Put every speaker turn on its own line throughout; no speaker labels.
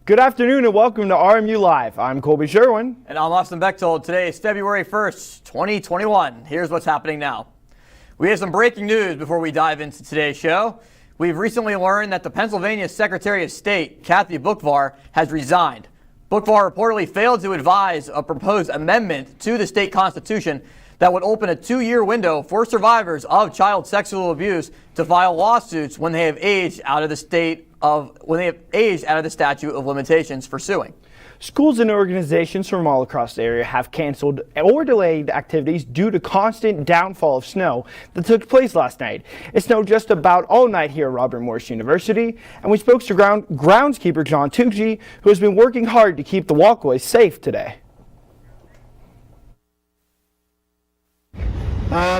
Good afternoon and welcome to RMU Live. I'm Colby Sherwin.
And I'm Austin Bechtold. Today is February 1st, 2021. Here's what's happening now. We have some breaking news before we dive into today's show. We've recently learned that the Pennsylvania Secretary of State, Kathy Boockvar, has resigned. Boockvar reportedly failed to advise a proposed amendment to the state constitution that would open a 2-year window for survivors of child sexual abuse to file lawsuits when they have aged out of the statute of limitations for suing.
Schools and organizations from all across the area have canceled or delayed activities due to constant downfall of snow that took place last night. It snowed just about all night here at Robert Morris University, and we spoke to groundskeeper John Tucci, who has been working hard to keep the walkways safe today.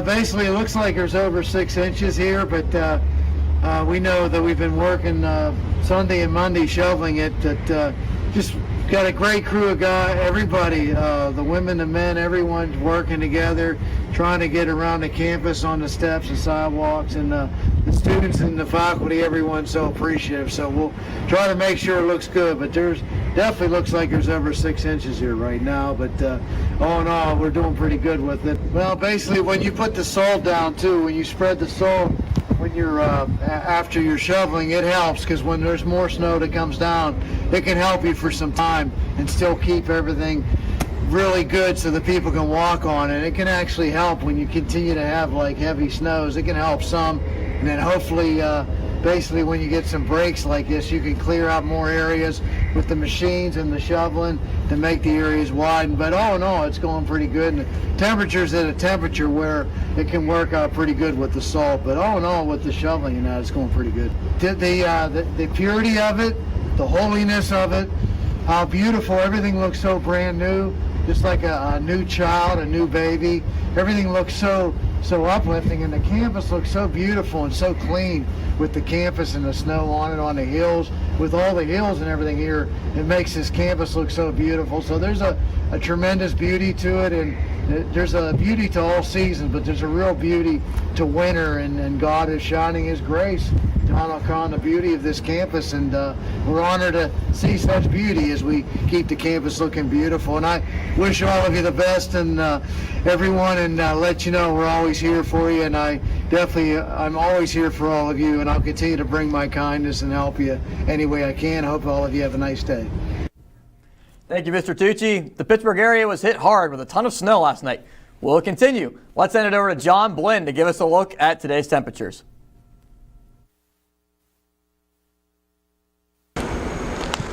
Basically, it looks like there's over 6 inches here, but we know that we've been working Sunday and Monday shoveling it. That just got a great crew of guys, everybody, the women, the men, everyone's working together, trying to get around the campus on the steps and sidewalks, and the students and the faculty, everyone's so appreciative. So we'll try to make sure it looks good, but there's definitely looks like there's over 6 inches here right now, but all in all, we're doing pretty good with it. Well, basically, when you put the salt down too, when you spread the salt, when you're after you're shoveling, it helps, because when there's more snow that comes down, it can help you for some time and still keep everything really good so that people can walk on it. It can actually help when you continue to have like heavy snows. It can help some, and then hopefully basically when you get some breaks like this, you can clear out more areas with the machines and the shoveling to make the areas widen. But all in all, it's going pretty good, and the temperature's at a temperature where it can work out pretty good with the salt. But all in all, with the shoveling and that, it's going pretty good. The purity of it, the holiness of it, how beautiful, everything looks so brand new, just like a new child, a new baby. Everything looks so uplifting, and the campus looks so beautiful and so clean with the campus and the snow on it, on the hills, with all the hills and everything here. It makes this campus look so beautiful. So there's a tremendous beauty to it, and there's a beauty to all seasons, but there's a real beauty to winter, and God is shining His grace on the beauty of this campus, and we're honored to see such beauty as we keep the campus looking beautiful. And I wish all of you the best, and everyone, and let you know we're always here for you, and I'm always here for all of you, and I'll continue to bring my kindness and help you any way I can. I hope all of you have a nice day.
Thank you, Mr. Tucci. The Pittsburgh area was hit hard with a ton of snow last night. Will it continue? Let's send it over to John Blinn to give us a look at today's temperatures.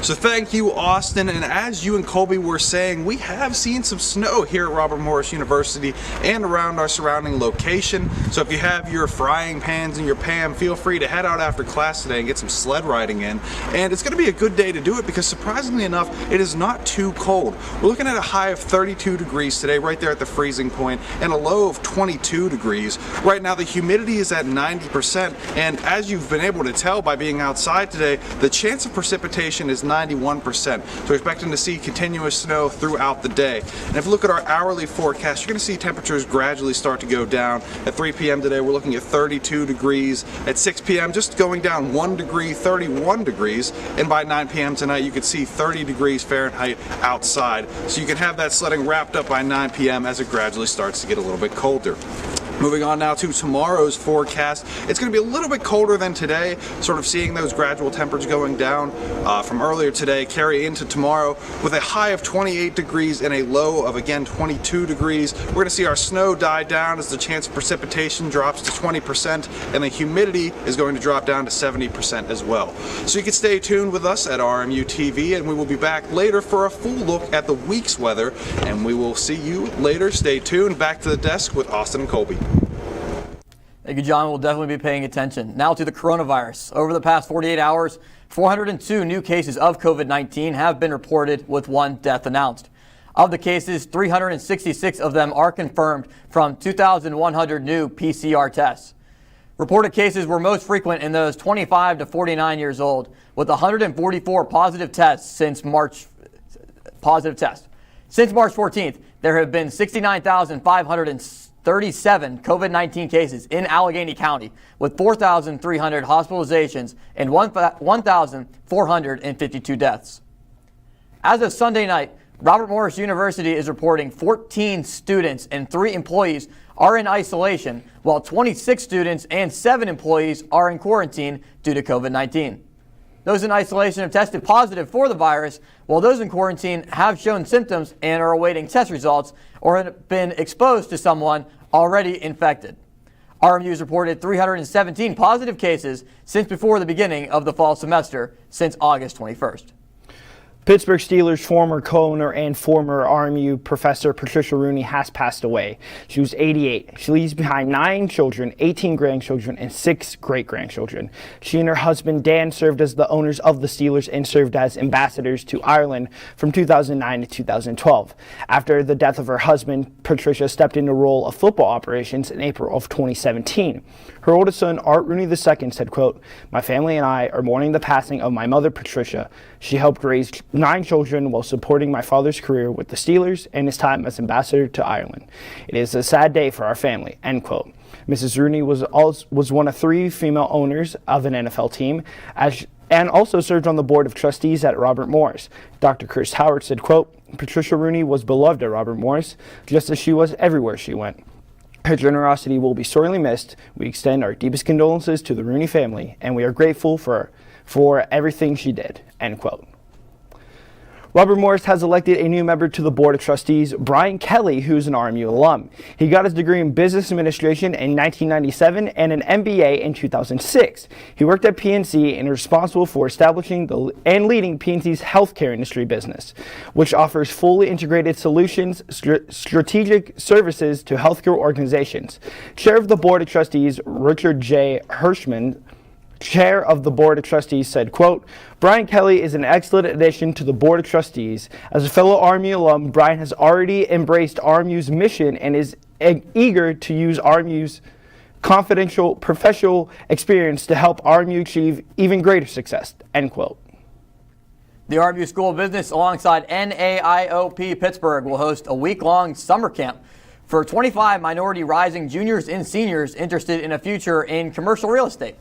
So thank you, Austin, and as you and Colby were saying, we have seen some snow here at Robert Morris University and around our surrounding location. So if you have your frying pans and your pan, feel free to head out after class today and get some sled riding in. And it's going to be a good day to do it because, surprisingly enough, it is not too cold. We're looking at a high of 32 degrees today, right there at the freezing point, and a low of 22 degrees. Right now, the humidity is at 90%, and as you've been able to tell by being outside today, the chance of precipitation is 91%. So we're expecting to see continuous snow throughout the day. And if you look at our hourly forecast, you're going to see temperatures gradually start to go down. At 3 p.m. today, we're looking at 32 degrees. At 6 p.m., just going down 1 degree, 31 degrees. And by 9 p.m. tonight, you could see 30 degrees Fahrenheit outside. So you can have that sledding wrapped up by 9 p.m. as it gradually starts to get a little bit colder. Moving on now to tomorrow's forecast, it's going to be a little bit colder than today, sort of seeing those gradual temperatures going down from earlier today carry into tomorrow with a high of 28 degrees and a low of, again, 22 degrees. We're going to see our snow die down as the chance of precipitation drops to 20%, and the humidity is going to drop down to 70% as well. So you can stay tuned with us at RMU-TV, and we will be back later for a full look at the week's weather, and we will see you later. Stay tuned. Back to the desk with Austin and Colby.
Thank you, John. We'll definitely be paying attention. Now to the coronavirus. Over the past 48 hours, 402 new cases of COVID-19 have been reported, with 1 death announced. Of the cases, 366 of them are confirmed from 2,100 new PCR tests. Reported cases were most frequent in those 25 to 49 years old, with 144 positive tests since March 14th. There have been 69,537 COVID-19 cases in Allegheny County, with 4,300 hospitalizations and 1,452 deaths. As of Sunday night, Robert Morris University is reporting 14 students and 3 employees are in isolation, while 26 students and 7 employees are in quarantine due to COVID-19. Those in isolation have tested positive for the virus, while those in quarantine have shown symptoms and are awaiting test results or have been exposed to someone already infected. RMU has reported 317 positive cases since before the beginning of the fall semester, since August 21st.
Pittsburgh Steelers former co-owner and former RMU professor Patricia Rooney has passed away. She was 88. She leaves behind 9 children, 18 grandchildren, and 6 great-grandchildren. She and her husband Dan served as the owners of the Steelers and served as ambassadors to Ireland from 2009 to 2012. After the death of her husband, Patricia stepped into the role of football operations in April of 2017. Her oldest son, Art Rooney II, said, quote, "My family and I are mourning the passing of my mother, Patricia. She helped raise 9 children while supporting my father's career with the Steelers and his time as ambassador to Ireland. It is a sad day for our family," end quote. Mrs. Rooney was one of 3 female owners of an NFL team and also served on the board of trustees at Robert Morris. Dr. Chris Howard said, quote, "Patricia Rooney was beloved at Robert Morris, just as she was everywhere she went. Her generosity will be sorely missed. We extend our deepest condolences to the Rooney family, and we are grateful for everything she did," end quote. Robert Morris has elected a new member to the Board of Trustees, Brian Kelly, who's an RMU alum. He got his degree in Business Administration in 1997 and an MBA in 2006. He worked at PNC and is responsible for establishing and leading PNC's healthcare industry business, which offers fully integrated solutions, strategic services to healthcare organizations. Chair of the Board of Trustees, Richard J. Hirschman, Chair of the Board of Trustees, said, quote, "Brian Kelly is an excellent addition to the Board of Trustees. As a fellow RMU alum, Brian has already embraced RMU's mission and is eager to use RMU's confidential professional experience to help RMU achieve even greater success," end quote.
The RMU School of Business alongside NAIOP Pittsburgh will host a week-long summer camp for 25 minority rising juniors and seniors interested in a future in commercial real estate.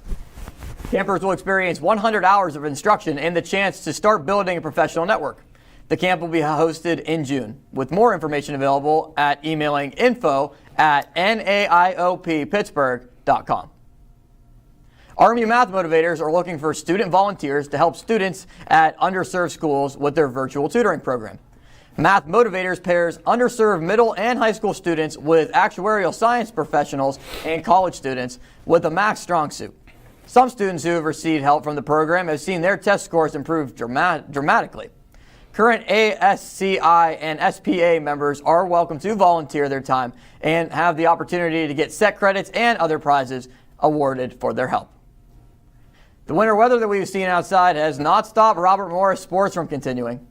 Campers will experience 100 hours of instruction and the chance to start building a professional network. The camp will be hosted in June, with more information available at emailing info@naioppittsburgh.com. RMU Math Motivators are looking for student volunteers to help students at underserved schools with their virtual tutoring program. Math Motivators pairs underserved middle and high school students with actuarial science professionals and college students with a math strong suit. Some students who have received help from the program have seen their test scores improve dramatically. Current ASCI and SPA members are welcome to volunteer their time and have the opportunity to get set credits and other prizes awarded for their help. The winter weather that we've seen outside has not stopped Robert Morris sports from continuing.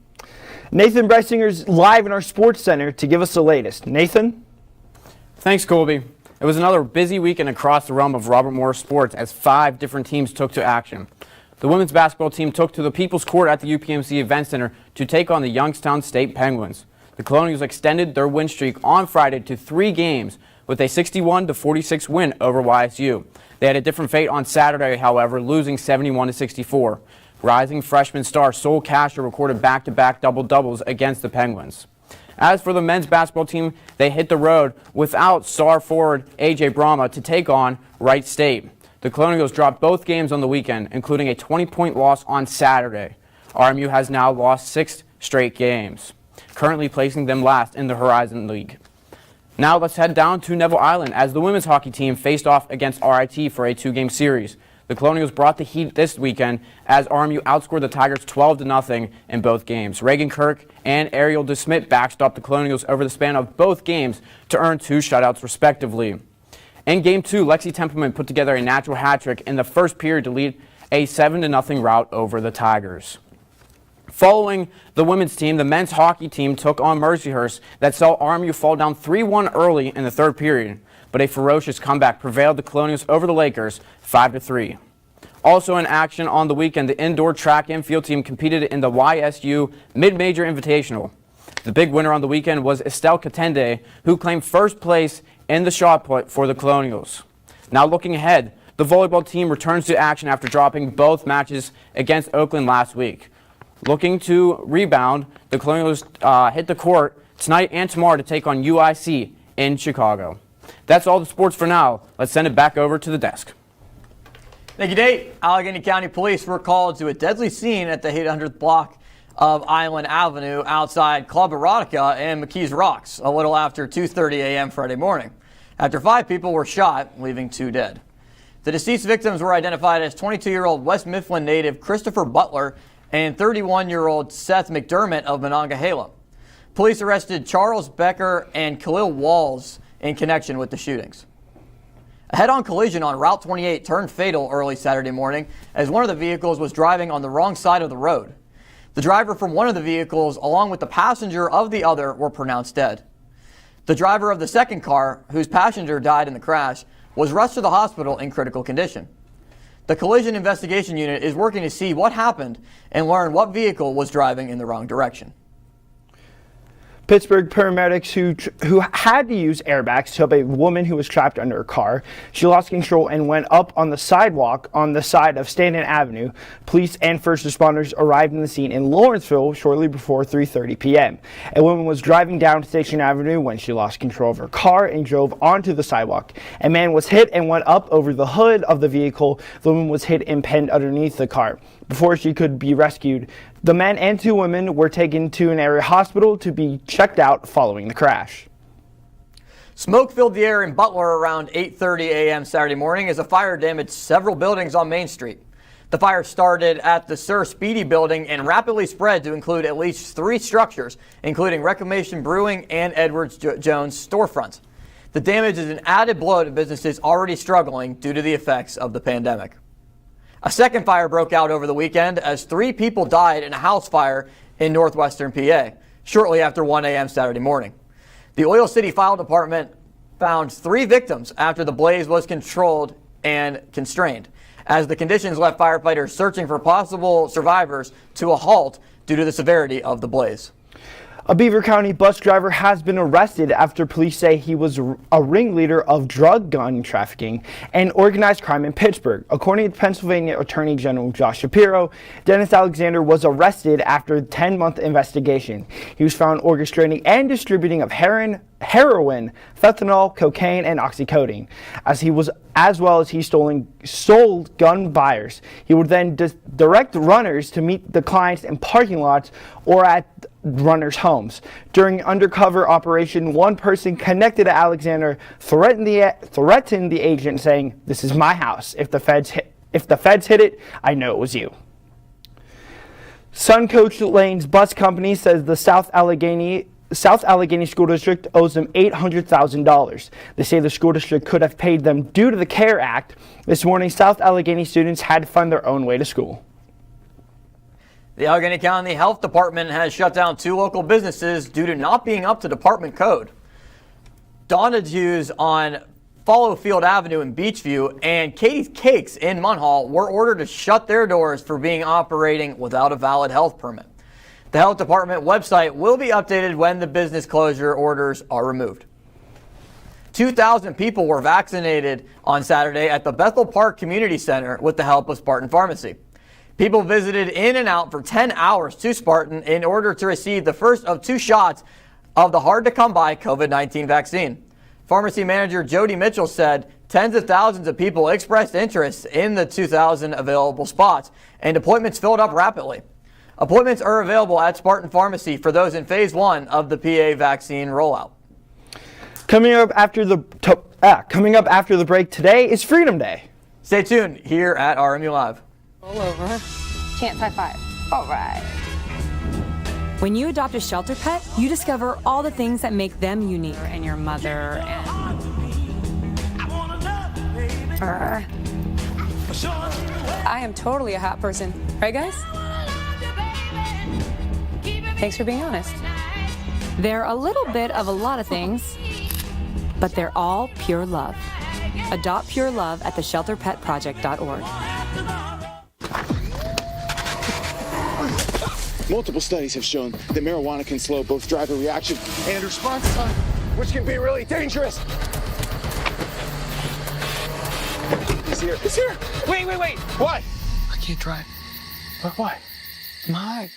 Nathan Breisinger's live in our sports center to give us the latest. Nathan?
Thanks, Colby. It was another busy weekend across the realm of Robert Morris sports as 5 different teams took to action. The women's basketball team took to the People's Court at the UPMC Event Center to take on the Youngstown State Penguins. The Colonials extended their win streak on Friday to 3 games with a 61-46 win over YSU. They had a different fate on Saturday, however, losing 71-64. Rising freshman star Sol Casher recorded back-to-back double-doubles against the Penguins. As for the men's basketball team, they hit the road without star forward A.J. Brahma to take on Wright State. The Colonials dropped both games on the weekend, including a 20-point loss on Saturday. RMU has now lost 6 straight games, currently placing them last in the Horizon League. Now let's head down to Neville Island as the women's hockey team faced off against RIT for a 2-game series. The Colonials brought the heat this weekend as RMU outscored the Tigers 12-0 in both games. Reagan Kirk and Ariel DeSmit backstopped the Colonials over the span of both games to earn 2 shutouts respectively. In Game 2, Lexi Templeman put together a natural hat trick in the first period to lead a 7-0 rout over the Tigers. Following the women's team, the men's hockey team took on Mercyhurst that saw RMU fall down 3-1 early in the third period, but a ferocious comeback prevailed the Colonials over the Lakers 5-3. Also in action on the weekend, the indoor track and field team competed in the YSU Mid-Major Invitational. The big winner on the weekend was Estelle Katende, who claimed first place in the shot put for the Colonials. Now looking ahead, the volleyball team returns to action after dropping both matches against Oakland last week. looking to rebound. The Colonials hit the court tonight and tomorrow to take on UIC in Chicago. That's all the sports for now. Let's send it back over to the desk.
Thank you, Nate. Allegheny County Police were called to a deadly scene at the 800th block of Island Avenue outside Club Erotica and McKees Rocks a little after 2:30 a.m. Friday morning, after 5 people were shot, leaving 2 dead. The deceased victims were identified as 22-year-old West Mifflin native Christopher Butler and 31-year-old Seth McDermott of Monongahela. Police arrested Charles Becker and Khalil Walls in connection with the shootings. A head-on collision on Route 28 turned fatal early Saturday morning as one of the vehicles was driving on the wrong side of the road. The driver from one of the vehicles, along with the passenger of the other, were pronounced dead. The driver of the second car, whose passenger died in the crash, was rushed to the hospital in critical condition. The collision investigation unit is working to see what happened and learn what vehicle was driving in the wrong direction.
Pittsburgh paramedics who had to use airbags to help a woman who was trapped under a car. She lost control and went up on the sidewalk on the side of Stanton Avenue. Police and first responders arrived in the scene in Lawrenceville shortly before 3:30 p.m. A woman was driving down Station Avenue when she lost control of her car and drove onto the sidewalk. A man was hit and went up over the hood of the vehicle. The woman was hit and pinned underneath the car. Before she could be rescued, the men and 2 women were taken to an area hospital to be checked out following the crash.
Smoke filled the air in Butler around 8:30 a.m. Saturday morning as a fire damaged several buildings on Main Street. The fire started at the Sir Speedy building and rapidly spread to include at least 3 structures, including Reclamation Brewing and Edwards Jones storefronts. The damage is an added blow to businesses already struggling due to the effects of the pandemic. A second fire broke out over the weekend as 3 people died in a house fire in northwestern PA, shortly after 1 a.m. Saturday morning. The Oil City Fire Department found 3 victims after the blaze was controlled and constrained, as the conditions left firefighters searching for possible survivors to a halt due to the severity of the blaze.
A Beaver County bus driver has been arrested after police say he was a ringleader of drug gun trafficking and organized crime in Pittsburgh. According to Pennsylvania Attorney General Josh Shapiro, Dennis Alexander was arrested after a 10-month investigation. He was found orchestrating and distributing of heroin, fentanyl, cocaine, and oxycodone. As well as he sold gun buyers. He would then direct runners to meet the clients in parking lots or at runners' homes. During an undercover operation, one person connected to Alexander threatened the agent, saying, "This is my house. If the feds hit it, I know it was you." Suncoast Lane's bus company says the South Allegheny School District owes them $800,000. They say the school district could have paid them due to the CARE Act. This morning, South Allegheny students had to find their own way to school.
The Allegheny County Health Department has shut down 2 local businesses due to not being up to department code. Donahue's on Fallowfield Avenue in Beachview and Katie's Cakes in Munhall were ordered to shut their doors for operating without a valid health permit. The health department website will be updated when the business closure orders are removed. 2,000 people were vaccinated on Saturday at the Bethel Park Community Center with the help of Spartan Pharmacy. People visited in and out for 10 hours to Spartan in order to receive the first of 2 shots of the hard-to-come-by COVID-19 vaccine. Pharmacy manager Jody Mitchell said tens of thousands of people expressed interest in the 2,000 available spots, and appointments filled up rapidly. Appointments are available at Spartan Pharmacy for those in Phase 1 of the PA vaccine rollout.
Coming up after the break today is Freedom Day.
Stay tuned here at RMU Live.
All over. Chance high 5. All right.
When you adopt a shelter pet, you discover all the things that make them unique.
And your mother and... I am totally a hot person. Right, guys? Thanks for being honest.
They're a little bit of a lot of things, but they're all pure love. Adopt pure love at theshelterpetproject.org.
Multiple studies have shown that marijuana can slow both driver reaction and response time, which can be really dangerous. He's here. He's here. Wait. What? I can't drive. But why? I'm high.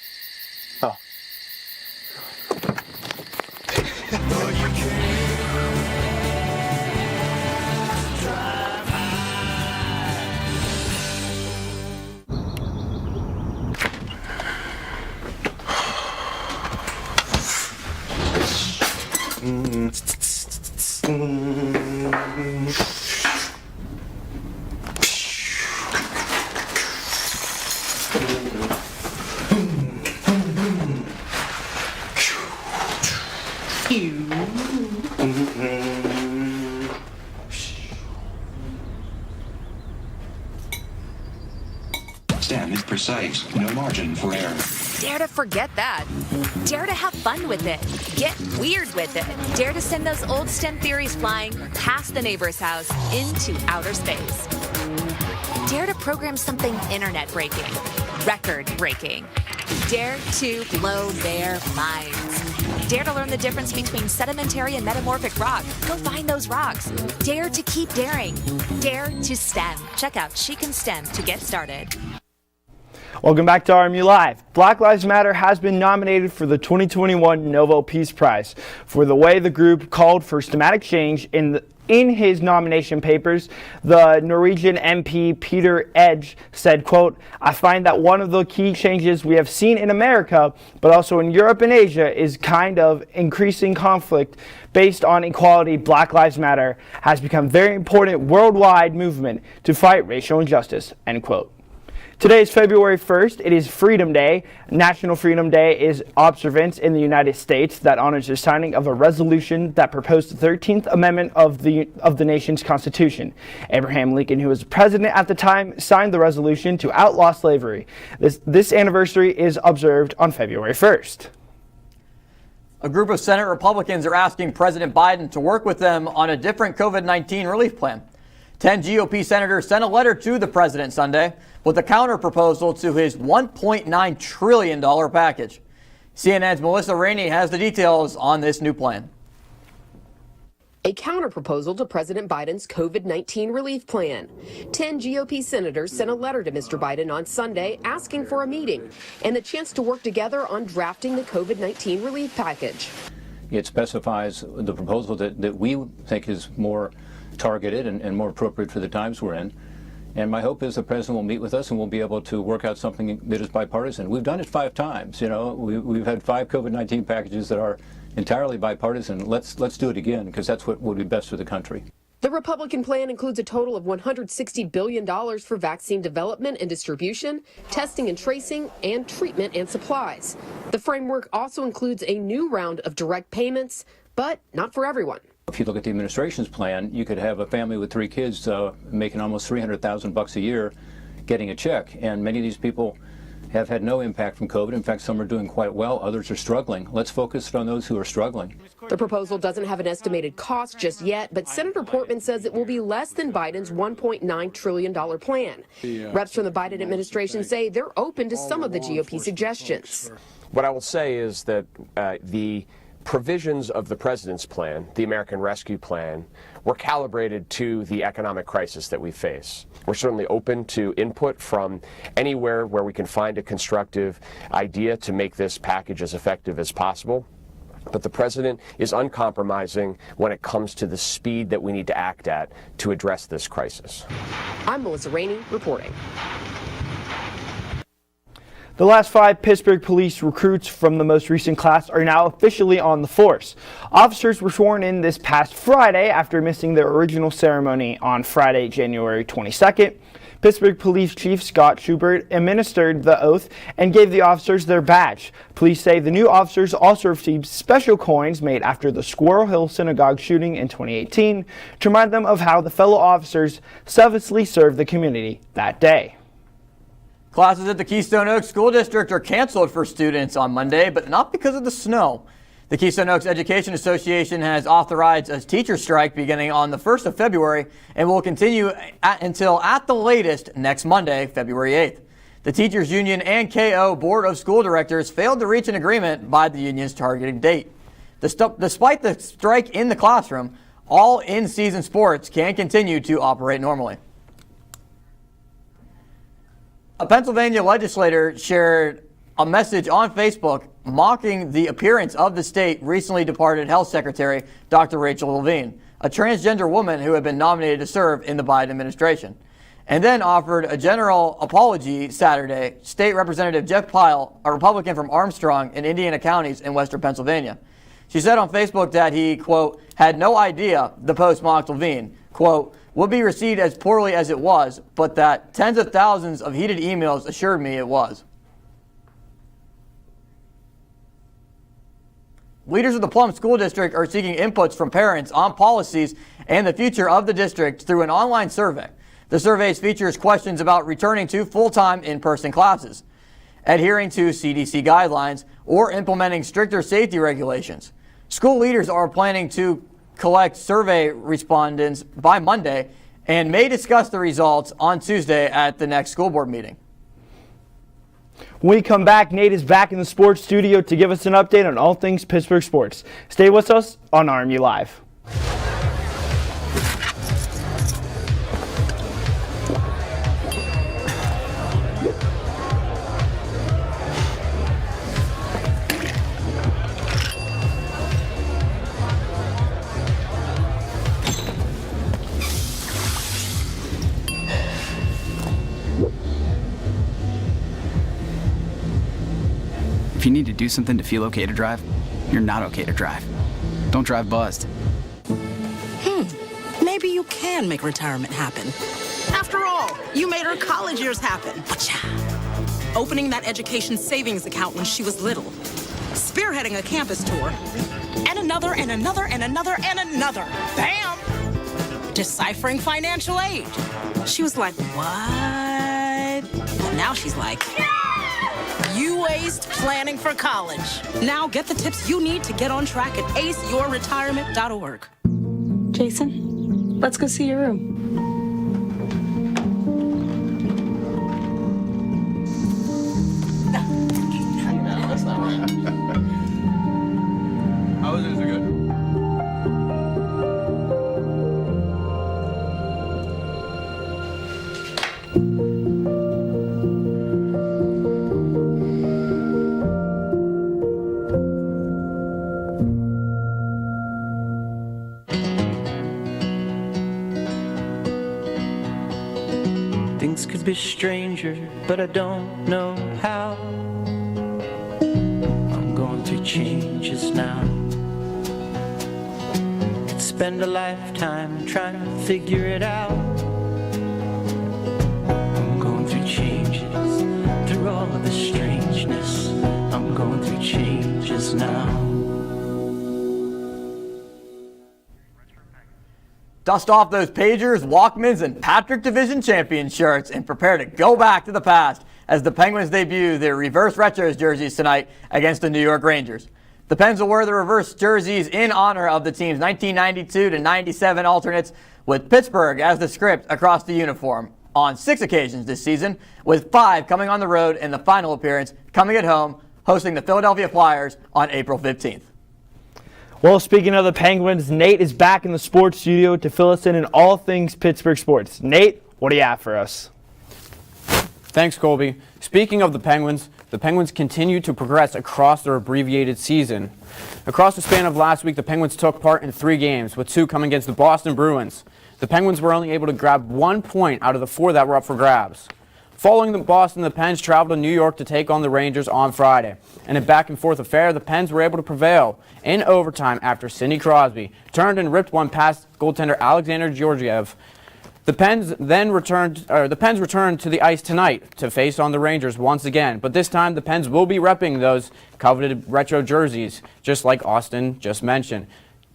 Stem is precise, no margin for error.
Dare to forget that. Dare to have fun with it. Get weird with it. Dare to send those old STEM theories flying past the neighbor's house into outer space. Dare to program something internet-breaking, record-breaking. Dare to blow their minds. Dare to learn the difference between sedimentary and metamorphic rock. Go find those rocks. Dare to keep daring. Dare to STEM. Check out She Can STEM to get started.
Welcome back to RMU Live. Black Lives Matter has been nominated for the 2021 Nobel Peace Prize for the way the group called for systematic change in his nomination papers. The Norwegian MP Peter Edge said, quote, "I find that one of the key changes we have seen in America, but also in Europe and Asia, is kind of increasing conflict based on equality. Black Lives Matter has become very important worldwide movement to fight racial injustice," end quote. Today is February 1st. It is Freedom Day. National Freedom Day is observance in the United States that honors the signing of a resolution that proposed the 13th Amendment of the nation's Constitution. Abraham Lincoln, who was president at the time, signed the resolution to outlaw slavery. This anniversary is observed on February 1st.
A group of Senate Republicans are asking President Biden to work with them on a different COVID-19 relief plan. 10 GOP senators sent a letter to the president Sunday with a counter-proposal to his $1.9 trillion package. CNN's Melissa Rainey has the details on this new plan.
A counter-proposal to President Biden's COVID-19 relief plan. 10 GOP senators sent a letter to Mr. Biden on Sunday asking for a meeting and the chance to work together on drafting the COVID-19 relief package.
It specifies the proposal that we think is more targeted and more appropriate for the times we're in. And my hope is the president will meet with us and we'll be able to work out something that is bipartisan. We've done it 5 times. You know, we've had 5 COVID-19 packages that are entirely bipartisan. Let's do it again because that's what would be best for the country.
The Republican plan includes a total of $160 billion for vaccine development and distribution, testing and tracing, and treatment and supplies. The framework also includes a new round of direct payments, but not for everyone.
If you look at the administration's plan, you could have a family with 3 kids making almost $300,000 a year getting a check. And many of these people have had no impact from COVID. In fact, some are doing quite well. Others are struggling. Let's focus on those who are struggling.
The proposal doesn't have an estimated cost just yet, but Senator Portman says it will be less than Biden's $1.9 trillion plan. Reps from the Biden administration say they're open to some of the GOP suggestions.
What I will say is that the provisions of the president's plan, the American Rescue Plan, were calibrated to the economic crisis that we face. We're certainly open to input from anywhere where we can find a constructive idea to make this package as effective as possible. But the president is uncompromising when it comes to the speed that we need to act at to address this crisis.
I'm Melissa Rainey reporting.
The last 5 Pittsburgh police recruits from the most recent class are now officially on the force. Officers were sworn in this past Friday after missing their original ceremony on Friday, January 22nd. Pittsburgh Police Chief Scott Schubert administered the oath and gave the officers their badge. Police say the new officers also received special coins made after the Squirrel Hill Synagogue shooting in 2018 to remind them of how the fellow officers selflessly served the community that day.
Classes at the Keystone Oaks School District are canceled for students on Monday, but not because of the snow. The Keystone Oaks Education Association has authorized a teacher strike beginning on the 1st of February and will continue until at the latest next Monday, February 8th. The Teachers Union and KO Board of School Directors failed to reach an agreement by the union's targeted date. Despite the strike in the classroom, all in-season sports can continue to operate normally. A Pennsylvania legislator shared a message on Facebook mocking the appearance of the state recently departed Health Secretary Dr. Rachel Levine, a transgender woman who had been nominated to serve in the Biden administration, and then offered a general apology Saturday. State Representative Jeff Pyle, a Republican from Armstrong and Indiana counties in western Pennsylvania. She said on Facebook that he, quote, had no idea the post mocked Levine, quote, would be received as poorly as it was, but that tens of thousands of heated emails assured me it was. Leaders of the Plum School District are seeking inputs from parents on policies and the future of the district through an online survey. The survey features questions about returning to full-time in-person classes, adhering to CDC guidelines, or implementing stricter safety regulations. School leaders are planning to collect survey respondents by Monday and may discuss the results on Tuesday at the next school board meeting.
When we come back, Nate is back in the sports studio to give us an update on all things Pittsburgh sports. Stay with us on RMU Live.
If you need to do something to feel okay to drive, you're not okay to drive. Don't drive buzzed.
Maybe you can make retirement happen. After all, you made her college years happen. Opening that education savings account when she was little. Spearheading a campus tour. And another, and another, and another, and another. Bam! Deciphering financial aid. She was like, what? But now she's like, you aced planning for college. Now get the tips you need to get on track at aceyourretirement.org.
Jason, let's go see your room.
No, that's not right. How is it? Is it good?
Things could be stranger, but I don't know how. I'm going through changes now. Could spend a lifetime trying to figure it out. I'm going through changes, through all of the strangeness. I'm going through changes now.
Dust off those pagers, Walkmans, and Patrick Division champion shirts and prepare to go back to the past as the Penguins debut their reverse retros jerseys tonight against the New York Rangers. The Pens will wear the reverse jerseys in honor of the team's 1992 to 97 alternates, with Pittsburgh as the script across the uniform on 6 occasions this season, with 5 coming on the road and the final appearance coming at home, hosting the Philadelphia Flyers on April 15th.
Well, speaking of the Penguins, Nate is back in the sports studio to fill us in all things Pittsburgh sports. Nate, what do you have for us?
Thanks, Colby. Speaking of the Penguins continue to progress across their abbreviated season. Across the span of last week, the Penguins took part in 3 games, with 2 coming against the Boston Bruins. The Penguins were only able to grab 1 point out of the 4 that were up for grabs. Following the Boston, the Pens traveled to New York to take on the Rangers on Friday. In a back-and-forth affair, the Pens were able to prevail in overtime after Sidney Crosby turned and ripped one past goaltender Alexander Georgiev. The Pens returned to the ice tonight to face on the Rangers once again, but this time the Pens will be repping those coveted retro jerseys, just like Austin just mentioned.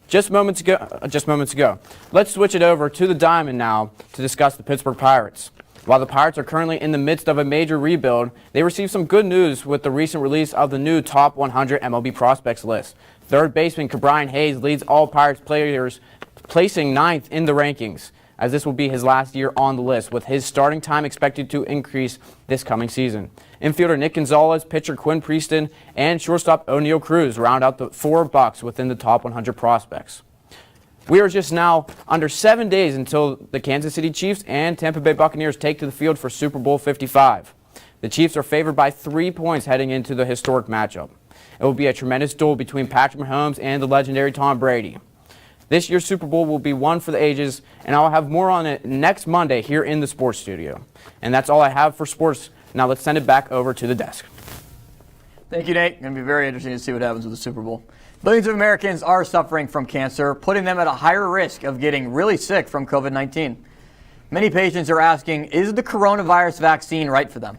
Just moments ago. Let's switch it over to the Diamond now to discuss the Pittsburgh Pirates. While the Pirates are currently in the midst of a major rebuild, they received some good news with the recent release of the new Top 100 MLB Prospects list. Third baseman Brian Hayes leads all Pirates players, placing 9th in the rankings, as this will be his last year on the list, with his starting time expected to increase this coming season. Infielder Nick Gonzalez, pitcher Quinn Prieston, and shortstop O'Neal Cruz round out the 4 Bucks within the Top 100 Prospects. We are just now under 7 days until the Kansas City Chiefs and Tampa Bay Buccaneers take to the field for Super Bowl 55. The Chiefs are favored by 3 points heading into the historic matchup. It will be a tremendous duel between Patrick Mahomes and the legendary Tom Brady. This year's Super Bowl will be one for the ages, and I'll have more on it next Monday here in the sports studio. And that's all I have for sports. Now let's send it back over to the desk.
Thank you, Nate. It's going to be very interesting to see what happens with the Super Bowl. Billions of Americans are suffering from cancer, putting them at a higher risk of getting really sick from COVID-19. Many patients are asking, is the coronavirus vaccine right for them?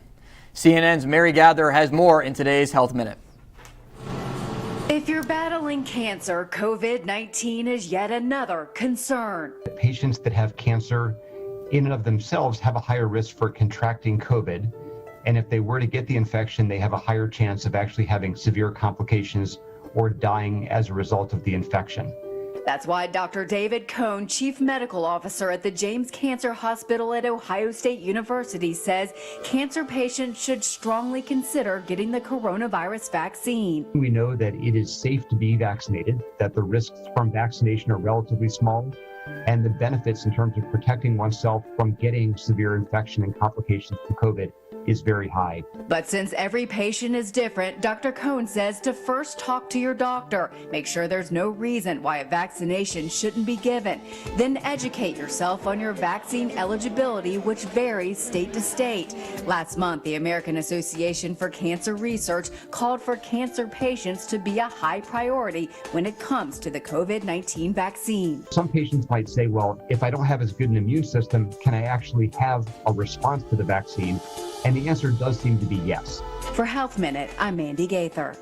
CNN's Mary Gather has more in today's Health Minute.
If you're battling cancer, COVID-19 is yet another concern.
Patients that have cancer in and of themselves have a higher risk for contracting COVID. And if they were to get the infection, they have a higher chance of actually having severe complications or dying as a result of the infection.
That's why Dr. David Cohn, Chief Medical Officer at the James Cancer Hospital at Ohio State University, says cancer patients should strongly consider getting the coronavirus vaccine.
We know that it is safe to be vaccinated, that the risks from vaccination are relatively small, and the benefits in terms of protecting oneself from getting severe infection and complications from COVID is very high.
But since every patient is different, Dr. Cohn says to first talk to your doctor. Make sure there's no reason why a vaccination shouldn't be given. Then educate yourself on your vaccine eligibility, which varies state to state. Last month, the American Association for Cancer Research called for cancer patients to be a high priority when it comes to the COVID-19 vaccine.
Some patients might say, well, if I don't have as good an immune system, can I actually have a response to the vaccine? And the answer does seem to be yes.
For Health Minute, I'm Mandy Gaither.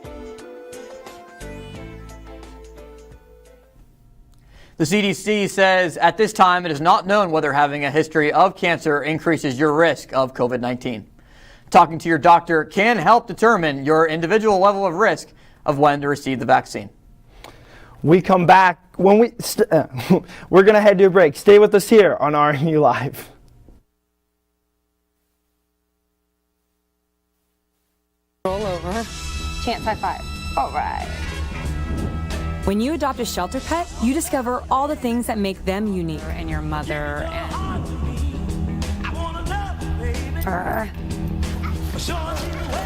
The CDC says at this time it is not known whether having a history of cancer increases your risk of COVID-19. Talking to your doctor can help determine your individual level of risk of when to receive the vaccine.
We come back when we're going to head to a break. Stay with us here on RMU Live.
Roll over. Chance high five. All right. When you adopt a shelter pet, you discover all the things that make them unique. And your mother and...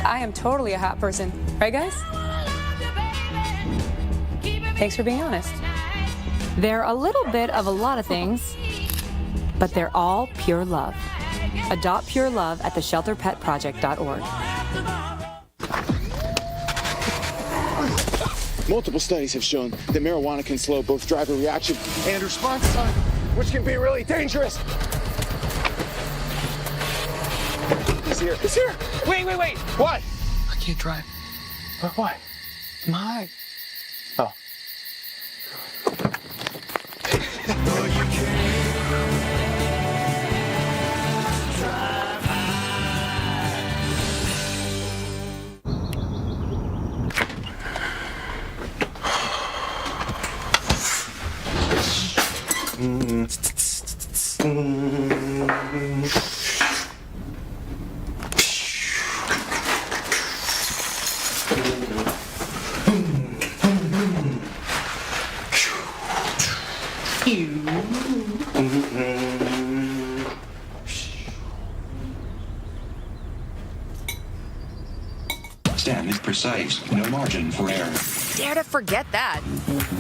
I am totally a hot person. Right, guys? Thanks for being honest. They're a little bit of a lot of things, but they're all pure love. Adopt pure love at theshelterpetproject.org.
Multiple studies have shown that marijuana can slow both driver reaction and response time, which can be really dangerous. He's here. He's here. Wait. What? I can't drive. But why? My. Oh.
Stem is precise, no margin for error.
Dare to forget that.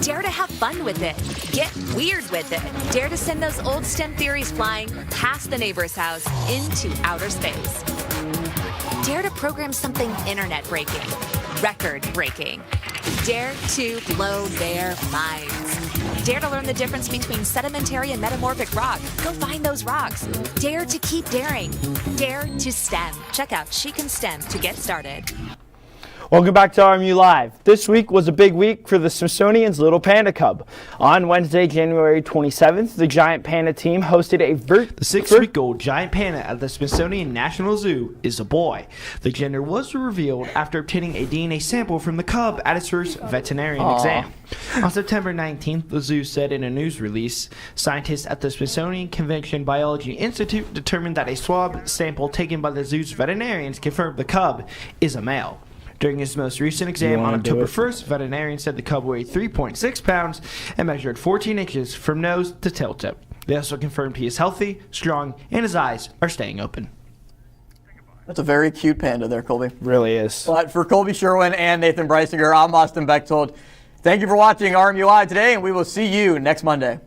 Dare to have fun with it. Get weird with it. Dare to send those old STEM theories flying past the neighbor's house into outer space. Dare to program something internet-breaking, record-breaking. Dare to blow their minds. Dare to learn the difference between sedimentary and metamorphic rock. Go find those rocks. Dare to keep daring. Dare to STEM. Check out She Can STEM to get started.
Welcome back to RMU Live. This week was a big week for the Smithsonian's Little Panda Cub. On Wednesday, January 27th, the Giant Panda team hosted
The 6-week-old giant panda at the Smithsonian National Zoo is a boy. The gender was revealed after obtaining a DNA sample from the cub at its first veterinarian exam. On September 19th, the zoo said in a news release, scientists at the Smithsonian Convention Biology Institute determined that a swab sample taken by the zoo's veterinarians confirmed the cub is a male. During his most recent exam on October 1st, veterinarians said the cub weighed 3.6 pounds and measured 14 inches from nose to tail tip. They also confirmed he is healthy, strong, and his eyes are staying open.
That's a very cute panda there, Colby.
Really is.
But for Colby Sherwin and Nathan Breisinger, I'm Austin Bechtold. Thank you for watching RMU Live today, and we will see you next Monday.